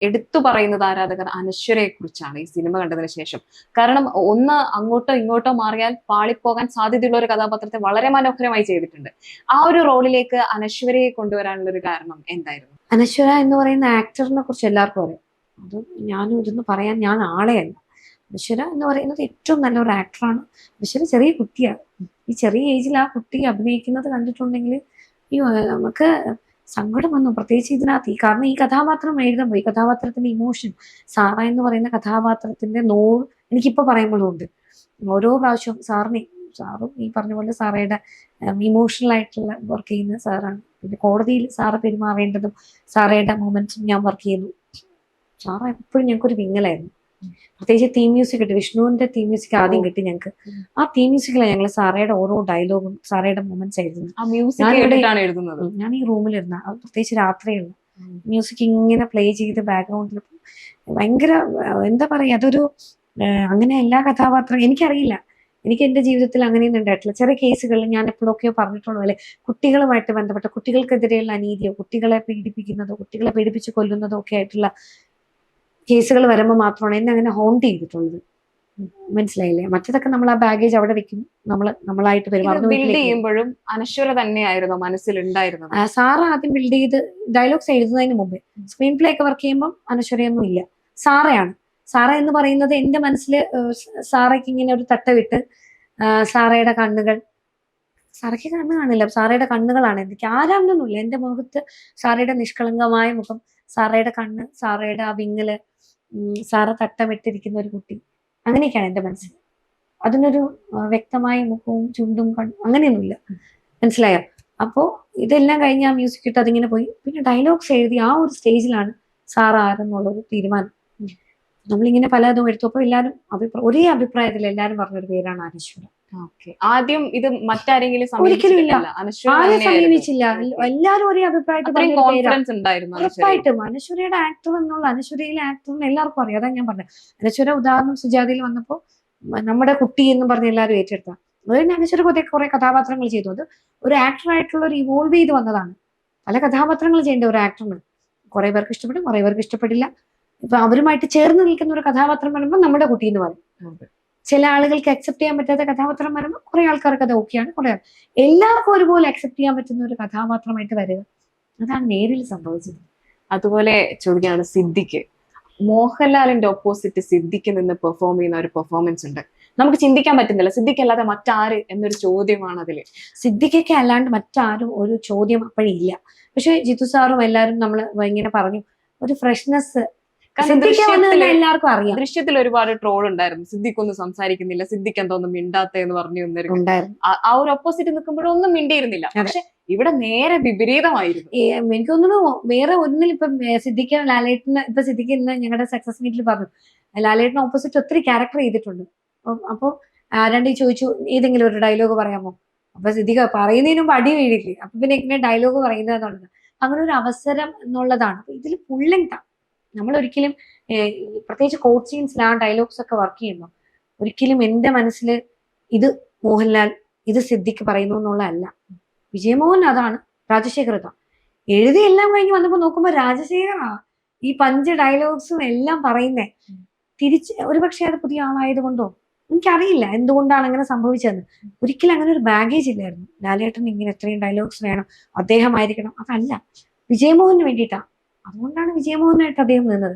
എടുത്തു പറയുന്നത് ആരാധകർ അനശ്വരയെ കുറിച്ചാണ് ഈ സിനിമ കണ്ടതിന് ശേഷം. കാരണം ഒന്ന് അങ്ങോട്ടോ ഇങ്ങോട്ടോ മാറിയാൽ പാളിപ്പോകാൻ സാധ്യതയുള്ള ഒരു കഥാപാത്രത്തെ വളരെ മനോഹരമായി ചെയ്തിട്ടുണ്ട്. ആ ഒരു റോളിലേക്ക് അനശ്വരയെ കൊണ്ടുവരാനുള്ള ഒരു കാരണം എന്തായിരുന്നു? അനശ്വര എന്ന് പറയുന്ന ആക്ടറിനെ കുറിച്ച് എല്ലാവർക്കും അറിയാം. അത് ഞാനും ഇതൊന്ന് പറയാൻ ഞാൻ ആളെയല്ല. അനശ്വര എന്ന് പറയുന്നത് ഏറ്റവും നല്ലൊരു ആക്ടറാണ്. അനശ്വര ചെറിയ കുട്ടിയാണ്. ഈ ചെറിയ ഏജിൽ ആ കുട്ടി അഭിനയിക്കുന്നത് കണ്ടിട്ടുണ്ടെങ്കിൽ അയ്യോ നമുക്ക് സങ്കടം വന്നു. പ്രത്യേകിച്ച് ഇതിനകത്ത് കാരണം ഈ കഥാപാത്രം എഴുതുമ്പോൾ ഈ കഥാപാത്രത്തിന്റെ ഇമോഷൻ, സാറ എന്ന് പറയുന്ന കഥാപാത്രത്തിന്റെ നോവ് എനിക്കിപ്പോ പറയുമ്പോഴും ഉണ്ട്. ഓരോ പ്രാവശ്യവും സാറും ഈ പറഞ്ഞ പോലെ സാറയുടെ ഇമോഷണൽ ആയിട്ടുള്ള വർക്ക് ചെയ്യുന്ന സാറാണ്. പിന്നെ കോടതിയിൽ സാറ് പെരുമാറേണ്ടതും സാറയുടെ മൊമെന്റ്സും ഞാൻ വർക്ക് ചെയ്തു. സാറ എപ്പോഴും ഞങ്ങൾക്കൊരു വിങ്ങലായിരുന്നു. പ്രത്യേകിച്ച് തീം മ്യൂസിക് കിട്ടി, വിഷ്ണുവിന്റെ തീം മ്യൂസിക് ആദ്യം കിട്ടി ഞങ്ങൾക്ക്. ആ തീം മ്യൂസിക്കിലാണ് ഞങ്ങൾ സാറയുടെ ഓരോ ഡയലോഗും സാറയുടെ മൊമെന്റ്സ് എഴുതുന്നത്. ഞാൻ ഈ റൂമിലിരുന്ന പ്രത്യേകിച്ച് രാത്രിയുള്ള മ്യൂസിക് ഇങ്ങനെ പ്ലേ ചെയ്ത് ബാക്ക്ഗ്രൗണ്ടിൽ ഭയങ്കര എന്താ പറയാ, അതൊരു അങ്ങനെ എല്ലാ കഥാപാത്രം എനിക്കറിയില്ല. എനിക്ക് എന്റെ ജീവിതത്തിൽ അങ്ങനെയൊന്നും ഉണ്ടായിട്ടില്ല. ചെറിയ കേസുകളിൽ ഞാൻ എപ്പോഴൊക്കെയോ പറഞ്ഞിട്ടുള്ള പോലെ കുട്ടികളുമായിട്ട് ബന്ധപ്പെട്ട കുട്ടികൾക്കെതിരെയുള്ള അനീതിയോ കുട്ടികളെ പീഡിപ്പിക്കുന്നതോ കുട്ടികളെ പീഡിപ്പിച്ച് കൊല്ലുന്നതോ ഒക്കെ ആയിട്ടുള്ള കേസുകൾ വരുമ്പോൾ മാത്രമാണ് എന്നെ അങ്ങനെ ഹോണ്ട് ചെയ്തിട്ടുള്ളത്. മനസ്സിലായില്ലേ? മറ്റതൊക്കെ നമ്മൾ ആ ബാഗേജ് അവിടെ വെക്കും, നമ്മളായിട്ട് പെരുമാറുമ്പോഴും അനശ്വര തന്നെയായിരുന്നു മനസ്സിലുണ്ടായിരുന്നത്. സാറ് ആദ്യം ബിൽഡ് ചെയ്ത് ഡയലോഗ്സ് എഴുതുന്നതിന് മുമ്പേ സ്ക്രീൻ പ്ലേ ഒക്കെ വർക്ക് ചെയ്യുമ്പോൾ അനശ്വരയൊന്നും ഇല്ല, സാറയാണ്. സാറ എന്ന് പറയുന്നത് എന്റെ മനസ്സിൽ സാറയ്ക്ക് ഇങ്ങനെ ഒരു തട്ട വിട്ട് സാറയുടെ കണ്ണുകൾ, സാറയ്ക്ക് കണ്ണ് കാണില്ല, സാറയുടെ കണ്ണുകളാണ് എനിക്ക് ആരാണെന്നൊന്നുമില്ല. എന്റെ മുഖത്ത് സാറയുടെ നിഷ്കളങ്കമായ മുഖം, സാറയുടെ കണ്ണ്, സാറയുടെ ആ വിങ്ങല്, സാറ തട്ടമിട്ടിരിക്കുന്ന ഒരു കുട്ടി, അങ്ങനെയൊക്കെയാണ് എന്റെ മനസ്സിൽ. അതിനൊരു വ്യക്തമായ മുഖവും ചുണ്ടും കണ്ണും അങ്ങനെയൊന്നുമില്ല. മനസ്സിലായോ? അപ്പോ ഇതെല്ലാം കഴിഞ്ഞ് ആ മ്യൂസിക് ഇട്ട് അതിങ്ങനെ പോയി. പിന്നെ ഡയലോഗ്സ് എഴുതി ആ ഒരു സ്റ്റേജിലാണ് സാർ ആരെന്നുള്ളൊരു തീരുമാനം. നമ്മളിങ്ങനെ പലതും എടുത്തപ്പോൾ എല്ലാവരും ഒരേ അഭിപ്രായത്തിൽ എല്ലാരും പറഞ്ഞൊരു പേരാണ് അനശ്വര. ആദ്യം ഇത് മറ്റാരെങ്കിലും ഒരിക്കലും ഇല്ല, ആരും സമീപിച്ചില്ല. എല്ലാരും ഒരേ അഭിപ്രായത്തിൽ ഉറപ്പായിട്ടും അനശ്വരയുടെ ആക്ടർ എന്നുള്ള അനശ്വരയിലെ ആക്ടറിന് എല്ലാവർക്കും അറിയാം. അതാ ഞാൻ പറഞ്ഞത്. അനശ്വര ഉദാഹരണം സുജാതയിൽ വന്നപ്പോ നമ്മുടെ കുട്ടി എന്ന് പറഞ്ഞ് എല്ലാവരും ഏറ്റെടുത്ത അതുകഴിഞ്ഞ് അനശ്വര കുറെ കഥാപാത്രങ്ങൾ ചെയ്തു. അത് ഒരു ആക്ടറായിട്ടുള്ള ഒരു ഇവോൾവ് ചെയ്ത് വന്നതാണ്. പല കഥാപാത്രങ്ങൾ ചെയ്യേണ്ട ഒരു ആക്ടറിന് കുറെ പേർക്ക് ഇഷ്ടപ്പെടും, കുറെ പേർക്ക് ഇഷ്ടപ്പെടില്ല. ഇപ്പൊ അവരുമായിട്ട് ചേർന്ന് നിൽക്കുന്ന ഒരു കഥാപാത്രം വരുമ്പോൾ നമ്മുടെ കുട്ടി എന്ന് പറയും. ചില ആളുകൾക്ക് അക്സെപ്റ്റ് ചെയ്യാൻ പറ്റാത്ത കഥാപാത്രം വരുമ്പോൾ കുറെ ആൾക്കാർക്ക് അത് ഓക്കെയാണ്, കുറെ എല്ലാവർക്കും ഒരുപോലെ അക്സെപ്റ്റ് ചെയ്യാൻ പറ്റുന്ന ഒരു കഥാപാത്രമായിട്ട് വരിക, അതാണ് നേരിൽ സംഭവിച്ചത്. അതുപോലെ ചോദിക്കുകയാണ്, സിദ്ദിഖ് മോഹൻലാലിന്റെ ഓപ്പോസിറ്റ് സിദ്ദിഖ് നിന്ന് പെർഫോം ചെയ്യുന്ന ഒരു പെർഫോമൻസ് ഉണ്ട്. നമുക്ക് ചിന്തിക്കാൻ പറ്റുന്നില്ല സിദ്ദിഖ് അല്ലാതെ മറ്റാര് എന്നൊരു ചോദ്യമാണ് അതില്. സിദ്ദിഖൊക്കെ അല്ലാണ്ട് മറ്റാരും ഒരു ചോദ്യം അപ്പോഴില്ല. പക്ഷെ ജിത്തു സാറും എല്ലാരും നമ്മൾ ഇങ്ങനെ പറഞ്ഞു ഒരു ഫ്രഷ്നെസ് എല്ലാവർക്കും അറിയാം. ദൃശ്യത്തിൽ ഒരുപാട് ട്രോൾ ഉണ്ടായിരുന്നു, സിദ്ദിഖ് ഒന്നും സംസാരിക്കുന്നില്ല, സിദ്ദിഖ് എന്തോന്നും മിണ്ടാത്തെന്ന് പറഞ്ഞു ഉണ്ടായിരുന്നു. ആ ഒരു ഓപ്പോസിറ്റ് നിൽക്കുമ്പോഴൊന്നും മിണ്ടിയിരുന്നില്ല. പക്ഷെ ഇവിടെ നേരെ വിപരീതമായിരുന്നു. എനിക്ക് തോന്നുന്നു വേറെ ഒന്നിൽ ഇപ്പം സിദ്ദിഖ് ലാലേട്ടന് ഇപ്പൊ സിദ്ദിഖ് ഇന്ന് ഞങ്ങളുടെ സക്സസ് മീറ്റിൽ പറഞ്ഞു ലാലേട്ടന് ഓപ്പോസിറ്റ് ഒത്തിരി ക്യാരക്ടർ ചെയ്തിട്ടുണ്ട്. അപ്പൊ ആരാണ്ടി ചോദിച്ചു ഏതെങ്കിലും ഒരു ഡയലോഗ് പറയാമോ? അപ്പൊ സിദ്ദിഖ് പറയുന്നതിന് മുമ്പ് അടി വീഴില്ലേ, അപ്പൊ പിന്നെ എങ്ങനെ ഡയലോഗ് പറയുന്നതെന്നുള്ളത് അങ്ങനെ ഒരു അവസരം എന്നുള്ളതാണ്. അപ്പൊ ഇതിൽ ഫുൾ ലെങ്താണ്. നമ്മൾ ഒരിക്കലും പ്രത്യേകിച്ച് കോഡ് സീൻസിൽ ആ ഡയലോഗ്സ് ഒക്കെ വർക്ക് ചെയ്യുമ്പോൾ ഒരിക്കലും എന്റെ മനസ്സിൽ ഇത് മോഹൻലാൽ ഇത് സിദ്ദിഖ് പറയുന്നു എന്നുള്ളതല്ല. വിജയമോഹൻ അതാണ്, രാജശേഖർ ഇതാ എഴുതി എല്ലാം കഴിഞ്ഞ് വന്നപ്പോ നോക്കുമ്പോ രാജശേഖറാ ഈ 5 ഡയലോഗ്സും എല്ലാം പറയുന്നേ. തിരിച്ച് ഒരുപക്ഷെ അത് പുതിയ ആളായത് കൊണ്ടോ എനിക്കറിയില്ല എന്തുകൊണ്ടാണ് അങ്ങനെ സംഭവിച്ചതെന്ന്. ഒരിക്കലും അങ്ങനെ ഒരു ബാഗേജ് ഇല്ലായിരുന്നു. ലാലേട്ടൻ ഇങ്ങനെ എത്രയും ഡയലോഗ്സ് വേണം, അദ്ദേഹം ആയിരിക്കണം, അതല്ല, വിജയമോഹന് വേണ്ടിയിട്ടാ. അതുകൊണ്ടാണ് വിജയമോഹനായിട്ട് അദ്ദേഹം നിന്നത്.